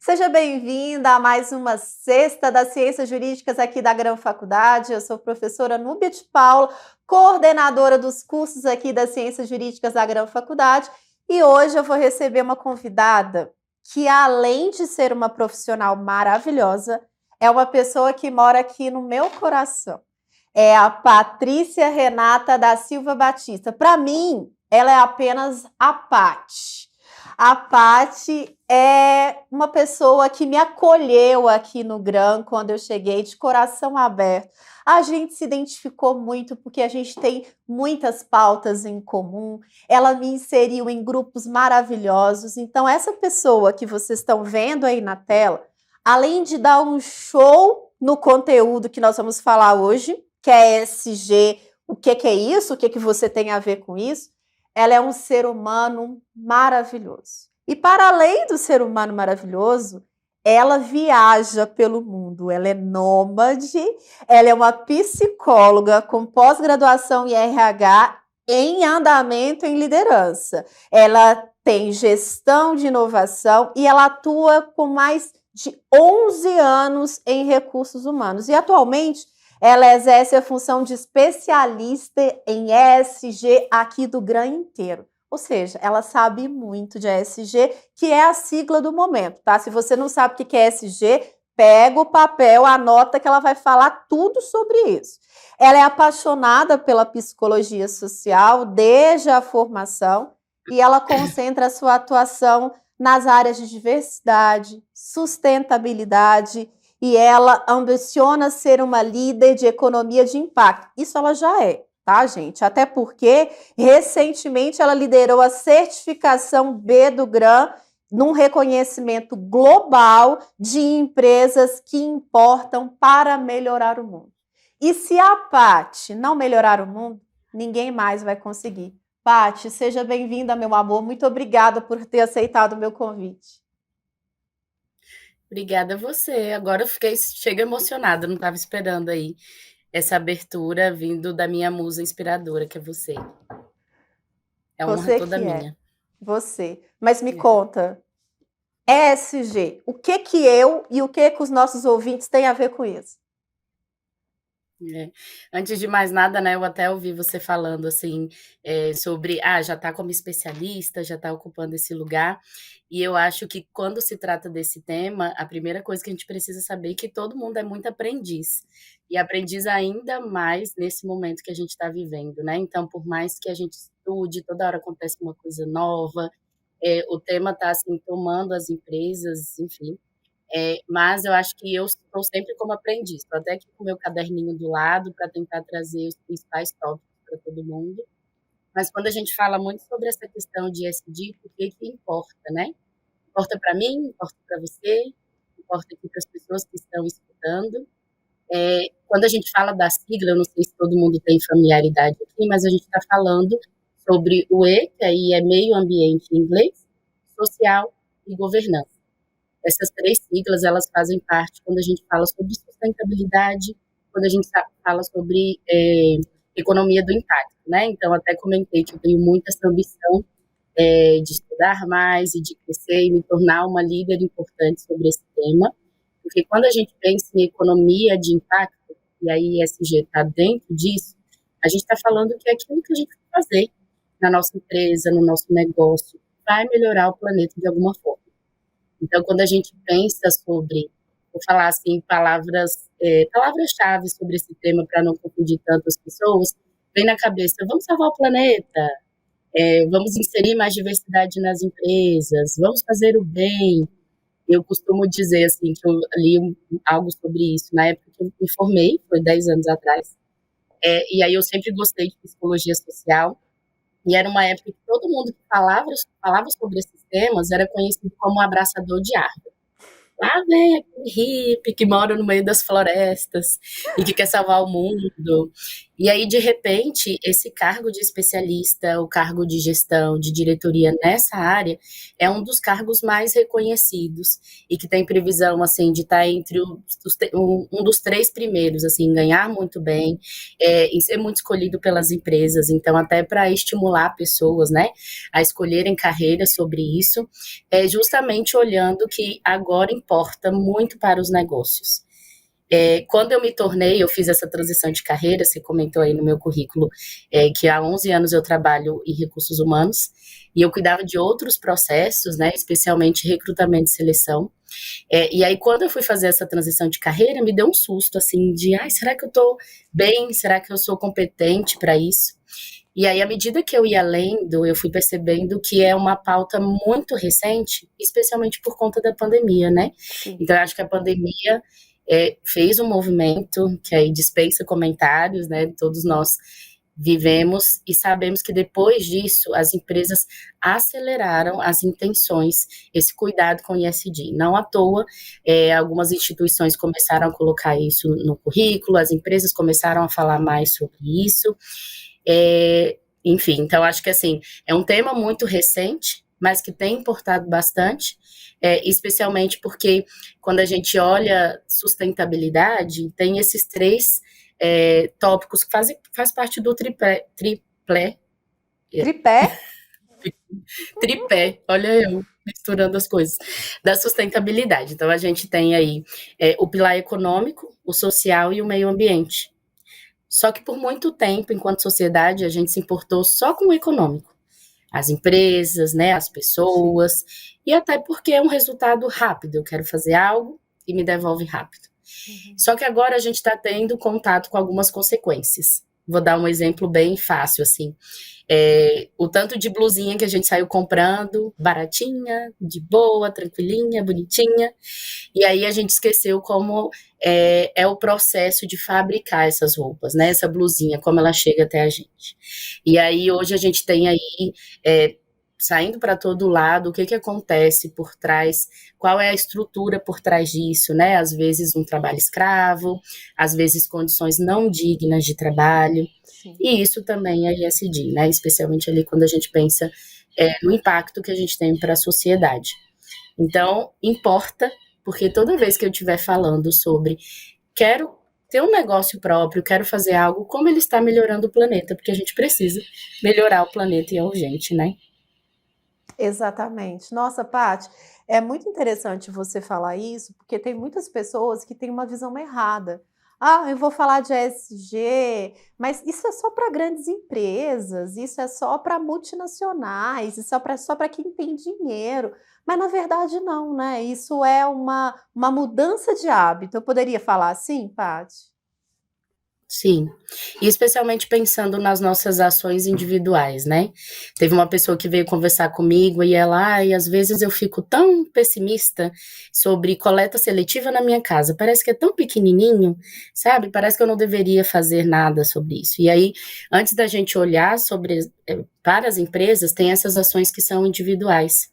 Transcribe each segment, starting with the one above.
Seja bem-vinda a mais uma sexta das Ciências Jurídicas aqui da Grão Faculdade. Eu sou a professora Núbia de Paula, coordenadora dos cursos aqui das Ciências Jurídicas da Grão Faculdade, e hoje eu vou receber uma convidada que, além de ser uma profissional maravilhosa, é uma pessoa que mora aqui no meu coração. É a Patrícia Renata da Silva Batista. Para mim, ela é apenas a Paty. A Paty é uma pessoa que me acolheu aqui no GRAM quando eu cheguei, de coração aberto. A gente se identificou muito porque a gente tem muitas pautas em comum. Ela me inseriu em grupos maravilhosos. Então, essa pessoa que vocês estão vendo aí na tela, além de dar um show no conteúdo que nós vamos falar hoje, que é ESG, o que é isso, o que você tem a ver com isso, ela é um ser humano maravilhoso. E para além do ser humano maravilhoso, ela viaja pelo mundo, ela é nômade, ela é uma psicóloga com pós-graduação em RH em andamento em liderança. Ela tem gestão de inovação e ela atua com mais de 11 anos em recursos humanos. E atualmente ela exerce a função de especialista em ESG aqui do GRAM inteiro. Ou seja, ela sabe muito de ESG, que é a sigla do momento, tá? Se você não sabe o que é ESG, pega o papel, anota que ela vai falar tudo sobre isso. Ela é apaixonada pela psicologia social desde a formação e ela concentra a sua atuação nas áreas de diversidade, sustentabilidade, e ela ambiciona ser uma líder de economia de impacto. Isso ela já é, tá, gente? Até porque, recentemente, ela liderou a certificação B do GRAM num reconhecimento global de empresas que importam para melhorar o mundo. E se a Paty não melhorar o mundo, ninguém mais vai conseguir. Paty, seja bem-vinda, meu amor. Muito obrigada por ter aceitado o meu convite. Obrigada a você. Agora eu chego emocionada, não estava esperando aí essa abertura vindo da minha musa inspiradora, que é você. É uma honra Você toda que é. minha. Você. Mas me conta, ESG, o que eu e o que os nossos ouvintes têm a ver com isso? Antes de mais nada, né, eu até ouvi você falando assim sobre já está como especialista, já está ocupando esse lugar, e eu acho que quando se trata desse tema, a primeira coisa que a gente precisa saber é que todo mundo é muito aprendiz, e aprendiz ainda mais nesse momento que a gente está vivendo, né? Então, por mais que a gente estude, toda hora acontece uma coisa nova, o tema está assim, tomando as empresas, enfim. Mas eu acho que eu estou sempre como aprendiz. Estou até aqui com o meu caderninho do lado para tentar trazer os principais tópicos para todo mundo. Mas quando a gente fala muito sobre essa questão de ESG, o que importa, né? Importa para mim, importa para você, importa aqui para as pessoas que estão escutando. Quando a gente fala da sigla, eu não sei se todo mundo tem familiaridade aqui, mas a gente está falando sobre o E, que aí é meio ambiente em inglês, social e governança. Essas três siglas, elas fazem parte quando a gente fala sobre sustentabilidade, quando a gente fala sobre economia do impacto, né? Então, até comentei que eu tenho muita essa ambição de estudar mais e de crescer e me tornar uma líder importante sobre esse tema, porque quando a gente pensa em economia de impacto, e aí ESG está dentro disso, a gente está falando que é aquilo que a gente vai fazer na nossa empresa, no nosso negócio, vai melhorar o planeta de alguma forma. Então, quando a gente pensa sobre, vou falar assim, palavras-chave sobre esse tema para não confundir tantas pessoas, vem na cabeça, vamos salvar o planeta, vamos inserir mais diversidade nas empresas, vamos fazer o bem. Eu costumo dizer assim, que eu li algo sobre isso na época que eu me formei, foi 10 anos atrás, e aí eu sempre gostei de psicologia social, e era uma época que todo mundo que falava sobre esses temas era conhecido como abraçador de árvore. lá vem aquele hippie que mora no meio das florestas e que quer salvar o mundo. E aí, de repente, esse cargo de especialista, o cargo de gestão, de diretoria nessa área, é um dos cargos mais reconhecidos e que tem previsão, assim, de estar entre um dos três primeiros, assim, em ganhar muito bem, em ser muito escolhido pelas empresas. Então, até para estimular pessoas, né, a escolherem carreiras sobre isso, é justamente olhando que agora importa muito para os negócios. Quando eu fiz essa transição de carreira, você comentou aí no meu currículo, que há 11 anos eu trabalho em recursos humanos, e eu cuidava de outros processos, né, especialmente recrutamento e seleção. E aí, quando eu fui fazer essa transição de carreira, me deu um susto, assim, de, ai, será que eu estou bem? Será que eu sou competente para isso? E aí, à medida que eu ia lendo, eu fui percebendo que é uma pauta muito recente, especialmente por conta da pandemia, né? Sim. Então, eu acho que a pandemia fez um movimento que aí dispensa comentários, né? Todos nós vivemos e sabemos que depois disso as empresas aceleraram as intenções, esse cuidado com o ISD. Não à toa, algumas instituições começaram a colocar isso no currículo, as empresas começaram a falar mais sobre isso. Enfim, então acho que assim, é um tema muito recente, mas que tem importado bastante, especialmente porque quando a gente olha sustentabilidade, tem esses três tópicos que faz parte do tripé, Tripé? tripé, olha eu misturando as coisas, da sustentabilidade. Então a gente tem aí o pilar econômico, o social e o meio ambiente. Só que por muito tempo, enquanto sociedade, a gente se importou só com o econômico. As empresas, né, as pessoas, e até porque é um resultado rápido. Eu quero fazer algo e me devolve rápido. Só que agora a gente está tendo contato com algumas consequências. Vou dar um exemplo bem fácil, assim. O tanto de blusinha que a gente saiu comprando, baratinha, de boa, tranquilinha, bonitinha, e aí a gente esqueceu como é o processo de fabricar essas roupas, né? Essa blusinha, como ela chega até a gente. E aí hoje a gente tem aí saindo para todo lado, o que acontece por trás, qual é a estrutura por trás disso, né? Às vezes um trabalho escravo, às vezes condições não dignas de trabalho, Sim. e isso também é ISD, né? Especialmente ali quando a gente pensa no impacto que a gente tem para a sociedade. Então, importa, porque toda vez que eu estiver falando sobre quero ter um negócio próprio, quero fazer algo, como ele está melhorando o planeta, porque a gente precisa melhorar o planeta e é urgente, né? Exatamente. Nossa, Paty, é muito interessante você falar isso, porque tem muitas pessoas que têm uma visão errada. Ah, eu vou falar de ESG, mas isso é só para grandes empresas, isso é só para multinacionais, isso é só para quem tem dinheiro. Mas na verdade não, né? Isso é uma mudança de hábito. Eu poderia falar assim, Paty? Sim, e especialmente pensando nas nossas ações individuais, né? Teve uma pessoa que veio conversar comigo e ela, às vezes eu fico tão pessimista sobre coleta seletiva na minha casa, parece que é tão pequenininho, sabe? Parece que eu não deveria fazer nada sobre isso. E aí, antes da gente olhar para as empresas, tem essas ações que são individuais.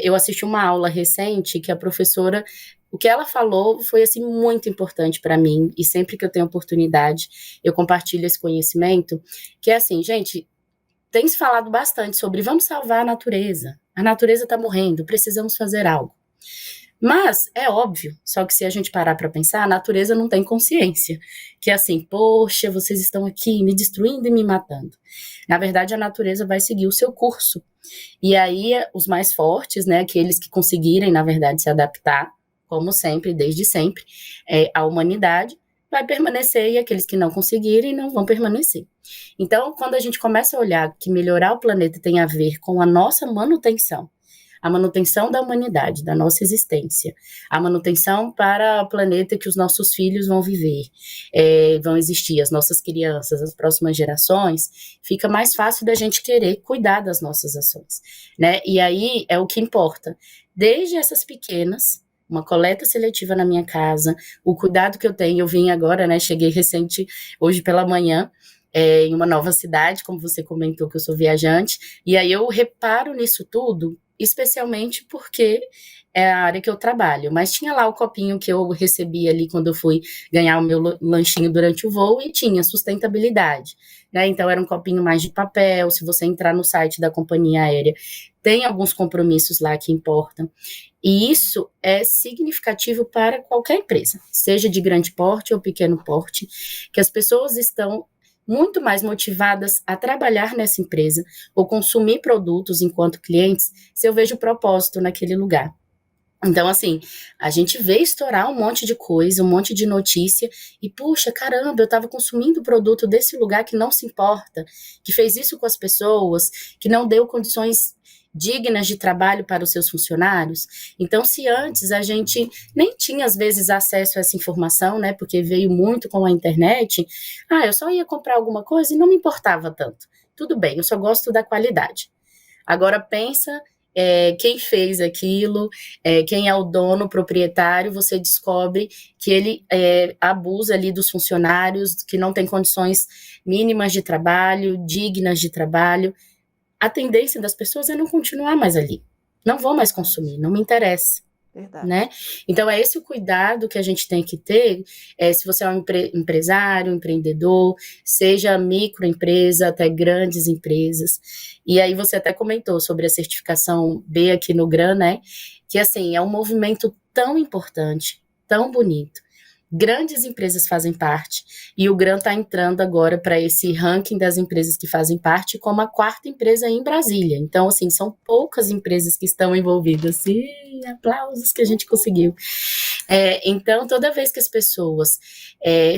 Eu assisti uma aula recente que a professora, o que ela falou foi assim muito importante para mim, e sempre que eu tenho oportunidade, eu compartilho esse conhecimento, que é assim, gente, tem se falado bastante sobre vamos salvar a natureza está morrendo, precisamos fazer algo. Mas é óbvio, só que se a gente parar para pensar, a natureza não tem consciência, que é assim, poxa, vocês estão aqui me destruindo e me matando. Na verdade, a natureza vai seguir o seu curso. E aí, os mais fortes, né, aqueles que conseguirem, na verdade, se adaptar, como sempre, desde sempre, a humanidade vai permanecer e aqueles que não conseguirem não vão permanecer. Então, quando a gente começa a olhar que melhorar o planeta tem a ver com a nossa manutenção, a manutenção da humanidade, da nossa existência, a manutenção para o planeta que os nossos filhos vão viver, vão existir, as nossas crianças, as próximas gerações, fica mais fácil da gente querer cuidar das nossas ações, né? E aí é o que importa, desde essas pequenas, uma coleta seletiva na minha casa, o cuidado que eu tenho, eu vim agora, né, cheguei recente, hoje pela manhã, em uma nova cidade, como você comentou que eu sou viajante, e aí eu reparo nisso tudo, especialmente porque é a área que eu trabalho, mas tinha lá o copinho que eu recebi ali quando eu fui ganhar o meu lanchinho durante o voo e tinha sustentabilidade, né? Então era um copinho mais de papel. Se você entrar no site da companhia aérea, tem alguns compromissos lá que importam. E isso é significativo para qualquer empresa, seja de grande porte ou pequeno porte, que as pessoas estão muito mais motivadas a trabalhar nessa empresa ou consumir produtos enquanto clientes se eu vejo propósito naquele lugar. Então, assim, a gente vê estourar um monte de coisa, um monte de notícia, e puxa, caramba, eu estava consumindo produto desse lugar que não se importa, que fez isso com as pessoas, que não deu condições dignas de trabalho para os seus funcionários. Então, se antes a gente nem tinha, às vezes, acesso a essa informação, né, porque veio muito com a internet, eu só ia comprar alguma coisa e não me importava tanto. Tudo bem, eu só gosto da qualidade. Agora pensa quem fez aquilo, quem é o dono, o proprietário, você descobre que ele abusa ali dos funcionários, que não tem condições mínimas de trabalho, dignas de trabalho. A tendência das pessoas é não continuar mais ali. Não vou mais consumir, não me interessa. Verdade. Né? Então, é esse o cuidado que a gente tem que ter, se você é um empresário, empreendedor, seja microempresa até grandes empresas. E aí você até comentou sobre a certificação B aqui no GRAN, né? Que, assim, é um movimento tão importante, tão bonito. Grandes empresas fazem parte, e o GRAN está entrando agora para esse ranking das empresas que fazem parte como a quarta empresa em Brasília. Então, assim, são poucas empresas que estão envolvidas. E aplausos que a gente conseguiu. Então, toda vez que as pessoas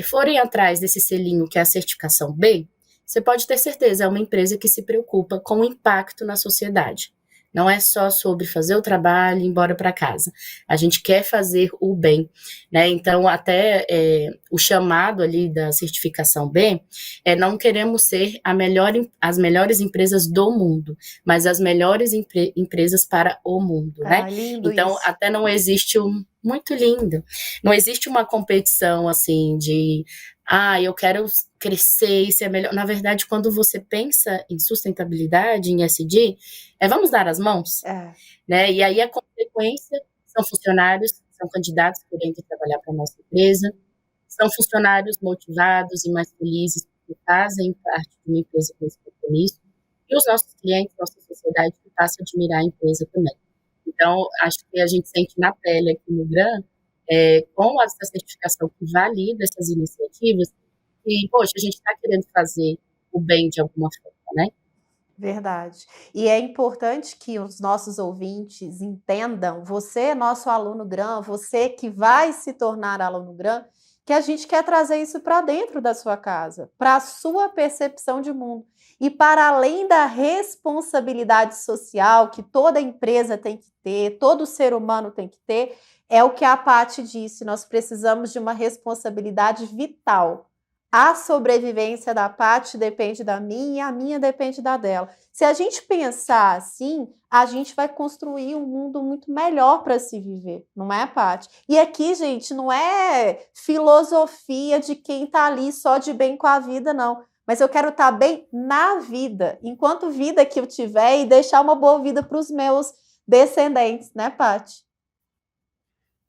forem atrás desse selinho que é a certificação B, você pode ter certeza, é uma empresa que se preocupa com o impacto na sociedade. Não é só sobre fazer o trabalho e ir embora para casa. A gente quer fazer o bem, né? Então, até o chamado ali da certificação B não queremos ser as melhores empresas do mundo, mas as melhores empresas para o mundo, né? Lindo então, isso. até não existe muito lindo. Não existe uma competição assim de eu quero crescer e ser melhor. Na verdade, quando você pensa em sustentabilidade, em SD, vamos dar as mãos, né? E aí a consequência são funcionários, são candidatos que querem trabalhar para a nossa empresa, são funcionários motivados e mais felizes porque fazem parte de uma empresa com esse compromisso, e os nossos clientes, nossa sociedade, que passa a admirar a empresa também. Então, acho que a gente sente na pele aqui no GRAN, com essa certificação que valida essas iniciativas, e, poxa, a gente está querendo fazer o bem de alguma forma, né? Verdade. E é importante que os nossos ouvintes entendam, você é nosso aluno GRAN, você que vai se tornar aluno GRAN, que a gente quer trazer isso para dentro da sua casa, para a sua percepção de mundo. E para além da responsabilidade social que toda empresa tem que ter, todo ser humano tem que ter, é o que a Paty disse, nós precisamos de uma responsabilidade vital. A sobrevivência da Paty depende da minha e a minha depende da dela. Se a gente pensar assim, a gente vai construir um mundo muito melhor para se viver, não é, Paty? E aqui, gente, não é filosofia de quem está ali só de bem com a vida, não. Mas eu quero estar bem na vida, enquanto vida que eu tiver, e deixar uma boa vida para os meus descendentes, né, Paty?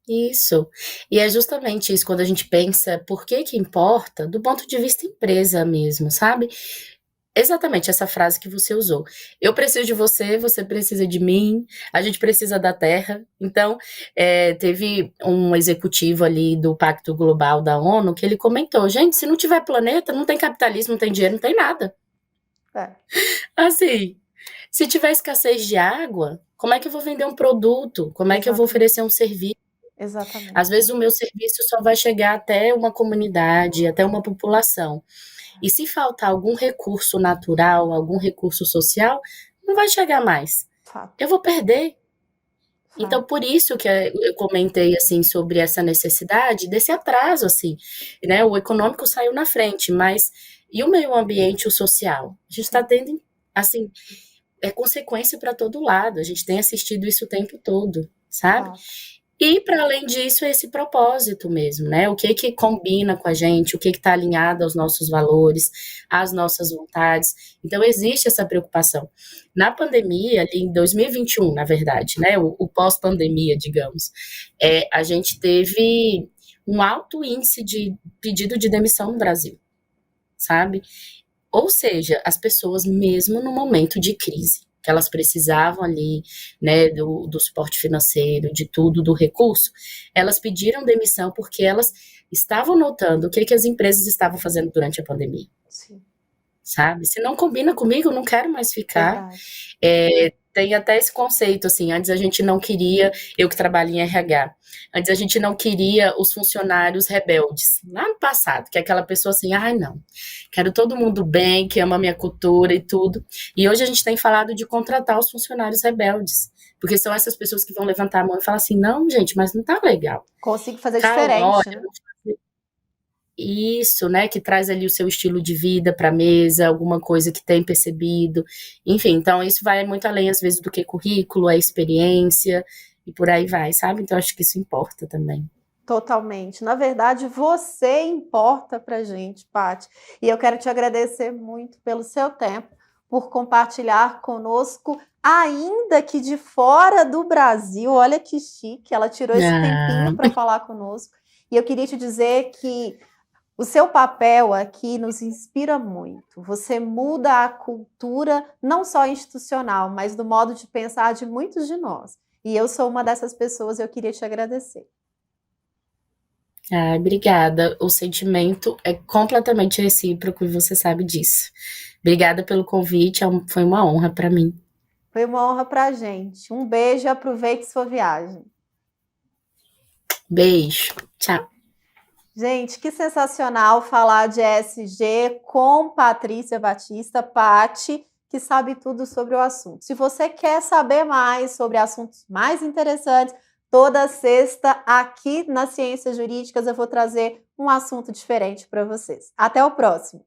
Isso. E é justamente isso, quando a gente pensa por que importa, do ponto de vista empresa mesmo, sabe? Exatamente essa frase que você usou. Eu preciso de você, você precisa de mim, a gente precisa da Terra. Então, teve um executivo ali do Pacto Global da ONU que ele comentou, gente, se não tiver planeta, não tem capitalismo, não tem dinheiro, não tem nada. Assim, se tiver escassez de água, como é que eu vou vender um produto? Como é que eu vou oferecer um serviço? Exatamente. Às vezes o meu serviço só vai chegar até uma comunidade, até uma população. E se faltar algum recurso natural, algum recurso social, não vai chegar mais. Eu vou perder. Então, por isso que eu comentei, assim, sobre essa necessidade desse atraso, assim, né? O econômico saiu na frente, mas e o meio ambiente, o social? A gente está tendo, assim, consequência para todo lado. A gente tem assistido isso o tempo todo, sabe? E para além disso, esse propósito mesmo, né? O que que combina com a gente, o que está alinhado aos nossos valores, às nossas vontades. Então, existe essa preocupação. Na pandemia, ali em 2021, na verdade, né? O pós-pandemia, digamos, a gente teve um alto índice de pedido de demissão no Brasil, sabe? Ou seja, as pessoas, mesmo no momento de crise, que elas precisavam ali, né, do suporte financeiro, de tudo, do recurso, elas pediram demissão porque elas estavam notando o que as empresas estavam fazendo durante a pandemia, Sim, sabe? Se não combina comigo, eu não quero mais ficar. verdade. Tem até esse conceito, assim, antes a gente não queria, eu que trabalho em RH, antes a gente não queria os funcionários rebeldes, lá no passado, que é aquela pessoa assim, ai não, quero todo mundo bem, que ama a minha cultura e tudo, e hoje a gente tem falado de contratar os funcionários rebeldes, porque são essas pessoas que vão levantar a mão e falar assim, não gente, mas não tá legal, Consigo fazer calma, diferente, olha, né? isso, né, que traz ali o seu estilo de vida para a mesa, alguma coisa que tem percebido, enfim, então isso vai muito além, às vezes, do que currículo, é experiência, e por aí vai, sabe? Então acho que isso importa também. Totalmente. Na verdade, você importa pra gente, Paty. E eu quero te agradecer muito pelo seu tempo, por compartilhar conosco, ainda que de fora do Brasil. Olha que chique, ela tirou esse Ah, tempinho para falar conosco. E eu queria te dizer que o seu papel aqui nos inspira muito. Você muda a cultura, não só institucional, mas do modo de pensar de muitos de nós. E eu sou uma dessas pessoas, eu queria te agradecer. obrigada. O sentimento é completamente recíproco e você sabe disso. Obrigada pelo convite, foi uma honra para mim. Foi uma honra para a gente. Um beijo e aproveite sua viagem. Beijo, tchau. Gente, que sensacional falar de ESG com Patrícia Batista, Pati, que sabe tudo sobre o assunto. Se você quer saber mais sobre assuntos mais interessantes, toda sexta aqui nas Ciências Jurídicas eu vou trazer um assunto diferente para vocês. Até o próximo!